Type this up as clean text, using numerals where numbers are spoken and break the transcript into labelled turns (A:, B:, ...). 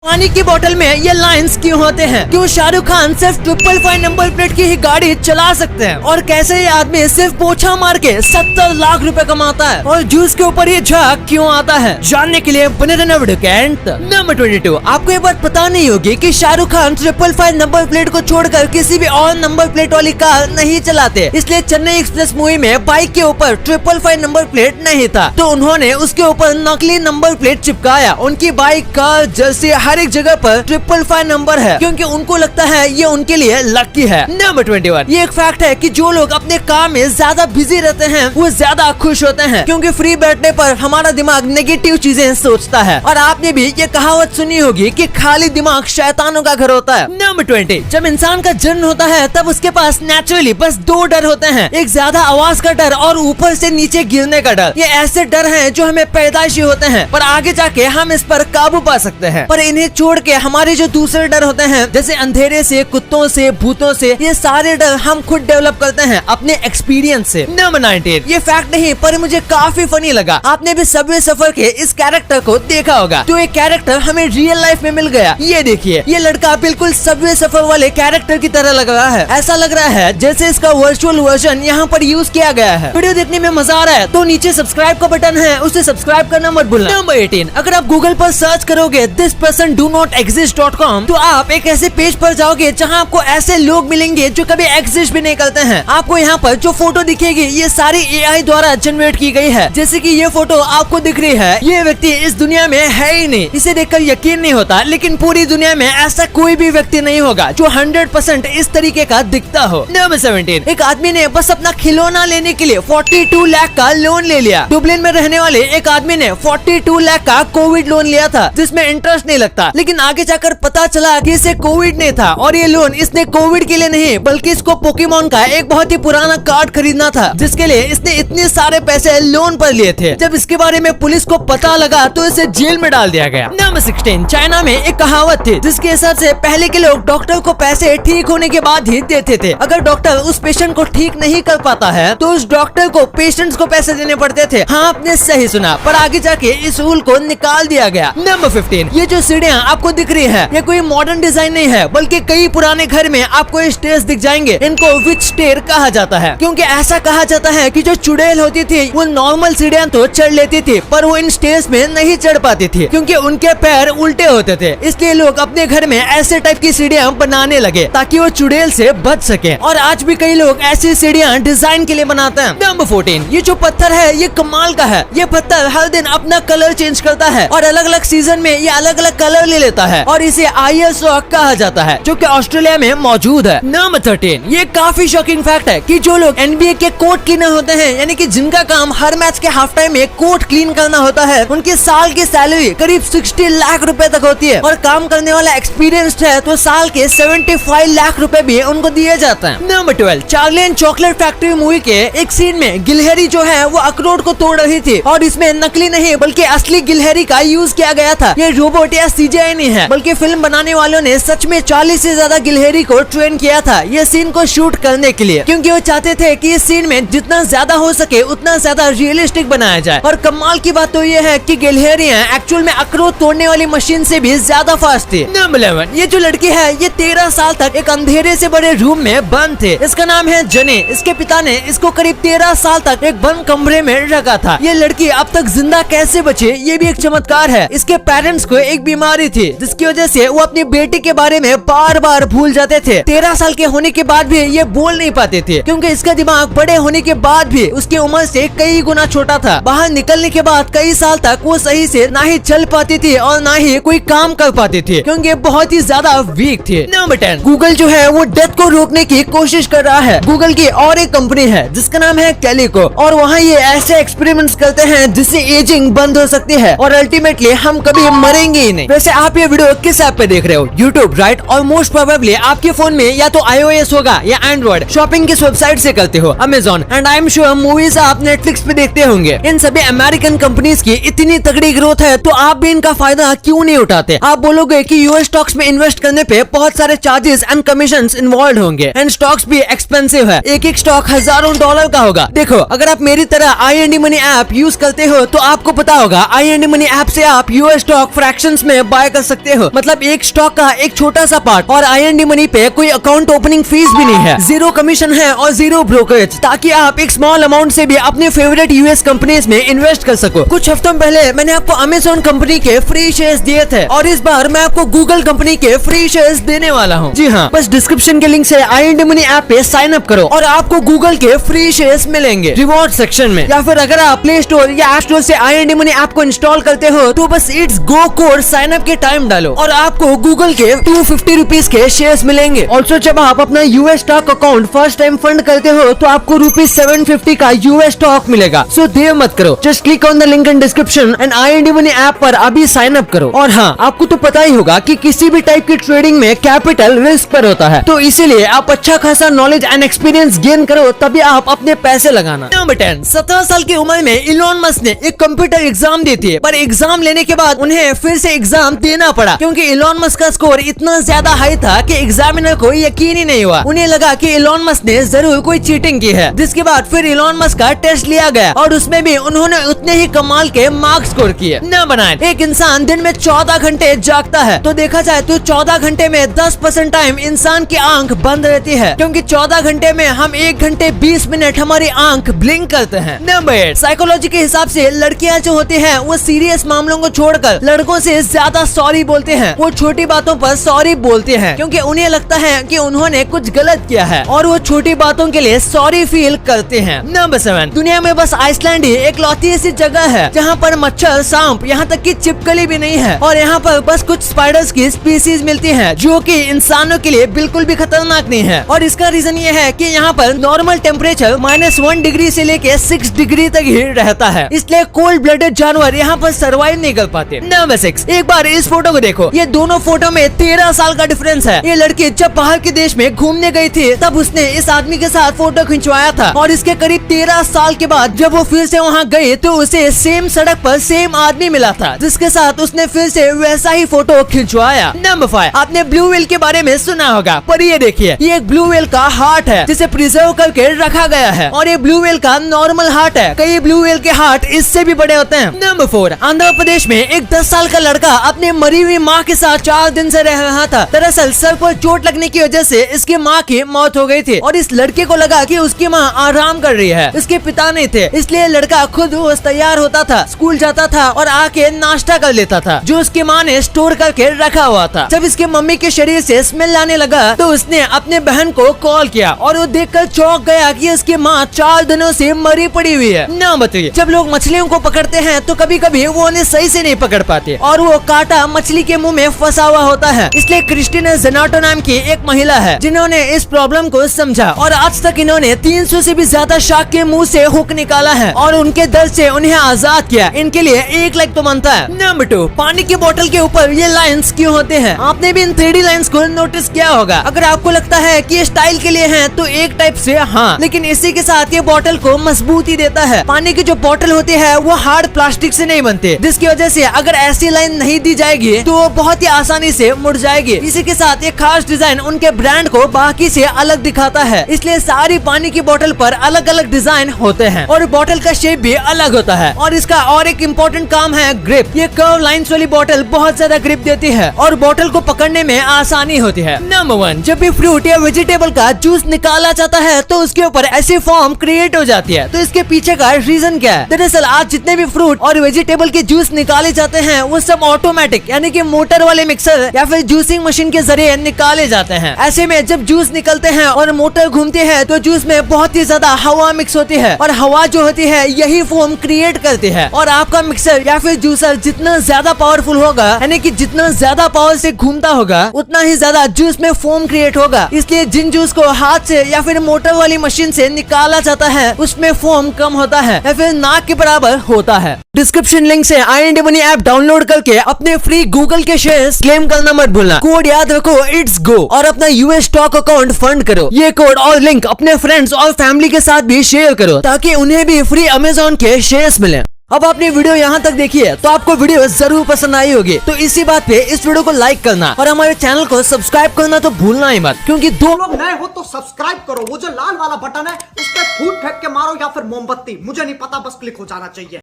A: पानी की बोतल में ये लाइंस क्यों होते हैं? क्यों शाहरुख खान सिर्फ 555 नंबर प्लेट की ही गाड़ी चला सकते हैं? और कैसे ये आदमी सिर्फ पोछा मार के 70 लाख रुपए कमाता है? और जूस के ऊपर ये झाग क्यों आता है? जानने के लिए बने रहना वीडियो के एंड तक। नंबर 22, आपको ये बात पता नहीं होगी कि शाहरुख खान 555 नंबर प्लेट को छोड़कर किसी भी और नंबर प्लेट वाली कार नहीं चलाते, इसलिए चेन्नई एक्सप्रेस मूवी में बाइक के ऊपर 555 नंबर प्लेट नहीं था, तो उन्होंने उसके ऊपर नकली नंबर प्लेट चिपकाया। उनकी बाइक, कार, जर्सी हर एक जगह पर 555 नंबर है, क्योंकि उनको लगता है ये उनके लिए लकी है। नंबर 21, ये एक फैक्ट है कि जो लोग अपने काम में ज्यादा बिजी रहते हैं वो ज्यादा खुश होते हैं, क्योंकि फ्री बैठने पर हमारा दिमाग नेगेटिव चीजें सोचता है। और आपने भी ये कहावत सुनी होगी कि खाली दिमाग शैतानों का घर होता है। नंबर 20, जब इंसान का जन्म होता है तब उसके पास नेचुरली बस 2 डर होते हैं, एक ज्यादा आवाज का डर और ऊपर से नीचे गिरने का डर। ये ऐसे डर हैं जो हमें पैदाइशी होते हैं, पर आगे जाके हम इस पर काबू पा सकते हैं। पर इन्हें छोड़ के हमारे जो दूसरे डर होते हैं, जैसे अंधेरे से, कुत्तों से, भूतों से, ये सारे डर हम खुद डेवलप करते हैं अपने एक्सपीरियंस से। नंबर 19, ये फैक्ट नहीं पर मुझे काफी फनी लगा। आपने भी सबवे सफर के इस कैरेक्टर को देखा होगा, तो ये कैरेक्टर हमें रियल लाइफ में मिल गया। ये देखिए, ये लड़का बिल्कुल सबवे सफर वाले कैरेक्टर की तरह लग रहा है। ऐसा लग रहा है जैसे इसका वर्चुअल वर्जन यहाँ पर यूज किया गया है। वीडियो देखने में मजा आ रहा है तो नीचे सब्सक्राइब का बटन है, उसे सब्सक्राइब करना मत भूलना। नंबर 18, अगर आप गूगल पर सर्च करोगे this person do not exist.com, तो आप एक ऐसे पेज पर जाओगे जहाँ आपको ऐसे लोग मिलेंगे जो कभी एग्जिस्ट भी नहीं करते हैं। आपको यहाँ पर जो फोटो दिखेगी ये सारी AI द्वारा जनरेट की गई है। जैसे कि ये फोटो आपको दिख रही है, ये व्यक्ति इस दुनिया में है ही नहीं, इसे देखकर यकीन नहीं होता, लेकिन पूरी दुनिया में ऐसा कोई भी व्यक्ति नहीं होगा जो 100% इस तरीके का दिखता हो। नंबर 17, एक आदमी ने बस अपना खिलौना लेने के लिए 42 लाख का लोन ले लिया। डुबलिन में रहने वाले एक आदमी ने 42 लाख का कोविड लोन लिया था, जिसमें इंटरेस्ट नहीं लगता, लेकिन आगे जाकर पता चला कि इसे कोविड नहीं था, और ये लोन इसने कोविड के लिए नहीं बल्कि इसको पोकेमोन का एक बहुत ही पुराना कार्ड खरीदना था, जिसके लिए इसने इतने सारे पैसे लोन पर लिए थे। जब इसके बारे में पुलिस को पता लगा तो इसे जेल में डाल दिया गया। नंबर 16, चाइना में एक कहावत थी जिसके हिसाब से पहले के लोग डॉक्टर को पैसे ठीक होने के बाद ही देते थे। अगर डॉक्टर उस पेशेंट को ठीक नहीं कर पाता है तो उस डॉक्टर को पेशेंट्स को पैसे देने पड़ते थे। हाँ, आपने सही सुना, पर आगे जाके इस रूल को निकाल दिया गया। नंबर 15, ये जो सीढ़ियाँ आपको दिख रही है ये कोई मॉडर्न डिजाइन नहीं है, बल्कि कई पुराने घर में आपको स्टेयर्स दिख जाएंगे। इनको विच स्टेयर कहा जाता है, क्योंकि ऐसा कहा जाता है कि जो चुड़ैल होती थी वो नॉर्मल सीढ़ियाँ तो चढ़ लेती थी, पर वो इन स्टेयर्स में नहीं चढ़ पाती थी, क्योंकि उनके पैर उल्टे होते थे। इसलिए लोग अपने घर में ऐसे टाइप की सीढ़ियाँ बनाने लगे ताकि वो चुड़ैल से बच सके। और आज भी कई लोग ऐसी सीढ़ियाँ डिजाइन के लिए बनाते हैं। नंबर 14, ये जो पत्थर है ये कमाल का है। ये पत्थर हर दिन अपना कलर चेंज करता है और अलग अलग सीजन में ये अलग अलग कलर ले लेता है, और इसे आईएस रॉक कहा जाता है, जो कि ऑस्ट्रेलिया में मौजूद है। नंबर 13, ये काफी शॉकिंग फैक्ट है कि जो लोग एनबीए के कोर्ट क्लीनर होते हैं, यानी कि जिनका काम हर मैच के हाफ टाइम में कोर्ट क्लीन करना होता है, उनकी साल की सैलरी करीब 60 लाख रुपए तक होती है, और काम करने वाला एक्सपीरियंस्ड है तो साल के 75 लाख रुपए भी उनको दिए जाते हैं। Number 12, Charlie and chocolate factory movie के एक सीन में गिलहरी जो है वो अखरोट को तोड़ रही थी, और इसमें नकली नहीं बल्कि असली गिलहरी का यूज किया गया था। ये रोबोट या सीजीआई नहीं है, बल्कि फिल्म बनाने वालों ने सच में 40 से ज्यादा गिलहरी को ट्रेन किया था ये सीन को शूट करने के लिए, क्योंकि वो चाहते थे कि इस सीन में जितना ज्यादा हो सके उतना ज्यादा रियलिस्टिक बनाया जाए। और कमाल की बात तो ये है कि गिलहरियां एक्चुअल में अखरोट तोड़ने वाली मशीन से भी ज्यादा फास्ट थी। नंबर 11, ये जो लड़की है ये 13 साल तक एक अंधेरे से बड़े रूम में बंद थे। इसका नाम है जने। इसके पिता ने इसको करीब 13 साल तक एक बंद कमरे में रखा था। ये लड़की अब तक जिंदा कैसे बची ये भी एक चमत्कार है। इसके पेरेंट्स को एक बीमारी थी जिसकी वजह से वो अपनी बेटी के बारे में बार बार भूल जाते थे। 13 साल के होने के बाद भी ये बोल नहीं पाते थे, क्योंकि इसका दिमाग बड़े होने के बाद भी उसकी उम्र से कई गुना छोटा था। बाहर निकलने के बाद कई साल तक वो सही से ना ही चल पाती थी और ना ही कोई काम कर पाती थी, क्योंकि बहुत ही ज्यादा वीक थी। नंबर 10, गूगल जो है वो डेथ को रोकने की कोशिश कर रहा है। गूगल की और एक कंपनी है जिसका नाम है कैलिको, और वहाँ ये ऐसे एक्सपेरिमेंट्स करते हैं जिससे एजिंग बंद हो सकती है और अल्टीमेटली हम कभी मरेंगे ही नहीं। वैसे आप ये वीडियो किस ऐप पे देख रहे हो? YouTube, right? और मोस्ट प्रोबेबली आपके फोन में या तो iOS होगा या एंड्रॉइड। शॉपिंग किस वेबसाइट से करते हो? Amazon. And I am sure movies आप नेटफ्लिक्स पे देखते होंगे। इन सभी अमेरिकन कंपनीज की इतनी तगड़ी ग्रोथ है तो आप भी इनका फायदा क्यों नहीं उठाते? आप बोलोगे कि यूएस स्टॉक्स में इन्वेस्ट करने पे बहुत सारे चार्जेस एंड कमीशंस इन्वॉल्व होंगे, एंड स्टॉक्स भी एक्सपेंसिव है। एक एक स्टॉक हजारों डॉलर का होगा। देखो, अगर आप मेरी तरह i&D मनी ऐप यूज करते हो तो आपको पता होगा i&D मनी ऐप से आप यूएस स्टॉक फ्रैक्शंस में बाय कर सकते हो। मतलब एक स्टॉक का एक छोटा सा पार्ट। और IND मनी पे कोई अकाउंट ओपनिंग फीस भी नहीं है, 0 कमीशन है और 0 ब्रोकरेज, ताकि आप एक स्मॉल अमाउंट से भी अपने फेवरेट US कंपनीज में इन्वेस्ट कर सको। कुछ हफ्तों पहले मैंने आपको अमेज़न कंपनी के फ्री शेयर्स दिए थे और इस बार मैं आपको गूगल कंपनी के फ्री शेयर्स देने वाला हूँ। जी हाँ, बस डिस्क्रिप्शन के लिंक से IND मनी ऐप पे साइन अप करो और आपको गूगल के फ्री शेयर्स मिलेंगे रिवॉर्ड सेक्शन में। या फिर अगर आप प्ले स्टोर या ऐप स्टोर से IND मनी ऐप को इंस्टॉल करते हो तो बस it's go code sign up के टाइम डालो और आपको गूगल के 250 रुपीज के शेयर्स मिलेंगे। ऑल्सो जब आप अपना US stock account first time fund करते हो तो आपको ₹750 का US स्टॉक मिलेगा। सो देर मत करो, just click on the link in description and IND money app पर अभी साइन अप करो। और हाँ, आपको तो पता ही होगा कि किसी भी टाइप की ट्रेडिंग में कैपिटल रिस्क पर होता है, तो इसीलिए आप अच्छा खासा नॉलेज एंड एक्सपीरियंस गेन करो तभी आप अपने पैसे लगाना। नंबर 10, 17 साल की उम्र में इलॉन मस्क ने एक कंप्यूटर एग्जाम दी थी, पर एग्जाम लेने के बाद उन्हें फिर से एग्जाम देना पड़ा क्योंकि इलॉन मस्क का स्कोर इतना ज्यादा हाई था कि एग्जामिनर को यकीन ही नहीं हुआ। उन्हें लगा कि इलॉन मस्क ने जरूर कोई चीटिंग की है, जिसके बाद फिर इलॉन मस्क का टेस्ट लिया गया और उसमें भी उन्होंने उतने ही कमाल के मार्क्स स्कोर किए। नंबर 9, एक इंसान दिन में 14 घंटे जागता है, तो देखा जाए तो 14 घंटे में 10% टाइम इंसान की आंख बंद रहती है, क्योंकि 14 घंटे में हम 1 घंटे 20 मिनट हमारी आंख ब्लिंक करते हैं। नंबर 8, साइकोलॉजी के हिसाब से लड़कियां जो होती हैं वो सीरियस मामलों को छोड़कर लड़कों से ज्यादा सॉरी बोलते हैं। वो छोटी बातों पर सॉरी बोलते हैं क्योंकि उन्हें लगता है कि उन्होंने कुछ गलत किया है और वो छोटी बातों के लिए सॉरी फील करते हैं। नंबर 7, दुनिया में बस आइसलैंड ही एक लौती ऐसी जगह है जहाँ पर मच्छर, सांप, यहाँ तक कि छिपकली भी नहीं है और यहाँ पर बस कुछ स्पाइडर्स की स्पीसीज मिलती है जो कि इंसानों के लिए बिल्कुल भी खतरनाक नहीं है। और इसका रीजन ये है कि यहाँ पर नॉर्मल टेम्परेचर -1 डिग्री से लेके 6 डिग्री तक ही रहता है, इसलिए कोल्ड ब्लडेड जानवर यहाँ पर सर्वाइव नहीं कर पाते। नंबर 6, एक बार इस फोटो को देखो, ये दोनों फोटो में 13 साल का डिफरेंस है। ये लड़की जब बाहर के देश में घूमने गई थी तब उसने इस आदमी के साथ फोटो खिंचवाया था और इसके करीब 13 साल के बाद जब वो फिर से वहाँ गई तो उसे सेम सड़क पर सेम आदमी मिला था जिसके साथ उसने फिर से वैसा ही फोटो खिंचवाया। नंबर 5, आपने ब्लू व्हेल के बारे में सुना होगा, पर ये देखिए, ये एक ब्लू व्हेल का हार्ट है जिसे प्रिजर्व करके रखा गया है और ये ब्लू व्हेल का नॉर्मल हार्ट है। कई ब्लू व्हेल के हार्ट इससे भी बड़े होते हैं। नंबर 4, आंध्र प्रदेश में एक 10 साल का लड़का अपने मरी हुई माँ के साथ 4 दिन से रह रहा था। दरअसल सर पर चोट लगने की वजह से इसकी माँ की मौत हो गई थी और इस लड़के को लगा कि उसकी माँ आराम कर रही है, उसके पिता नहीं थे, इसलिए लड़का खुद रोज तैयार होता था, स्कूल जाता था और आके नाश्ता कर लेता था जो उसकी माँ ने स्टोर करके रखा हुआ था। जब इसके मम्मी के शरीर से स्मेल आने लगा तो उसने अपने बहन को कॉल किया और वो देखकर चौंक गया कि उसकी माँ 4 दिनों से मरी पड़ी हुई है। ना बताइए, जब लोग मछलियों को पकड़ते हैं तो कभी कभी वो उन्हें सही से नहीं पकड़ पाते और वो कांटा मछली के मुंह में फंसा हुआ होता है। इसलिए क्रिस्टीना जेनाटो नाम की एक महिला है जिन्होंने इस प्रॉब्लम को समझा और आज तक इन्होंने 300 से भी ज्यादा शार्क के मुंह से हुक निकाला है और उनके दर्द से उन्हें आजाद किया। इनके लिए 1 लाख तो बनता है। नंबर 2, पानी की बोतल के ऊपर ये लाइंस क्यों होते हैं? आपने भी इन 3D लाइंस को नोटिस किया होगा। अगर आपको लगता है कि ये स्टाइल के लिए हैं तो एक टाइप से हाँ, लेकिन इसी के साथ ये बोतल को मजबूती देता है। पानी की जो बोतल होती है वो हार्ड प्लास्टिक से नहीं बनते, जिसकी वजह से अगर ऐसी लाइन नहीं दी जाएगी तो बहुत ही आसानी से मुड़ जाएगी। इसी के साथ एक खास डिजाइन उनके ब्रांड को बाकी से अलग दिखाता है, इसलिए सारी पानी की बोतल पर अलग अलग डिजाइन होते हैं और बोतल का शेप भी अलग होता है। और इसका और एक इम्पोर्टेंट काम है ग्रिप। ये कर्व लाइंस वाली बोतल बहुत ज्यादा ग्रिप देती है और बोतल को पकड़ने में आसानी होती है। नंबर 1, जब भी फ्रूट या वेजिटेबल का जूस निकाला जाता है तो उसके ऊपर ऐसी फॉर्म क्रिएट हो जाती है, तो इसके पीछे का रीजन क्या है? दरअसल आज जितने भी फ्रूट और वेजिटेबल के जूस निकाले जाते हैं वो सब ऑटोमेटिक यानी कि मोटर वाले मिक्सर या फिर जूसिंग मशीन के जरिए निकाले जाते हैं। ऐसे में जब जूस निकलते हैं और मोटर घूमती है तो जूस में बहुत ही ज्यादा हवा मिक्स होती है और हवा जो होती है यही फोम क्रिएट करती है। और आपका मिक्सर या फिर जूसर जितना ज्यादा पावरफुल होगा यानी कि जितना ज्यादा पावर से घूमता होगा उतना ही ज्यादा जूस में फोम क्रिएट होगा। इसलिए जिन जूस को हाथ से या फिर मोटर वाली मशीन से निकाला जाता है उसमें फोम कम होता है या फिर नाक के बराबर होता है। डिस्क्रिप्शन लिंक से IND मनी ऐप डाउनलोड करके अपने फ्री गूगल के शेयर्स क्लेम करना मत भूलना। कोड याद रखो, इट्स गो, और अपना US स्टॉक अकाउंट फंड करो। ये कोड और लिंक अपने फ्रेंड्स और फैमिली के साथ भी शेयर करो ताकि उन्हें भी फ्री अमेज़न के शेयर्स मिले। अब आपने वीडियो यहाँ तक देखी है तो आपको वीडियो जरूर पसंद आई होगी, तो इसी बात पे इस वीडियो को लाइक करना और हमारे चैनल को सब्सक्राइब करना तो भूलना ही मत, क्योंकि दो
B: लोग नए हो तो सब्सक्राइब करो। वो जो लाल वाला बटन है उस पर फूट फेंक के मारो या फिर मोमबत्ती, मुझे नहीं पता, बस क्लिक हो जाना चाहिए।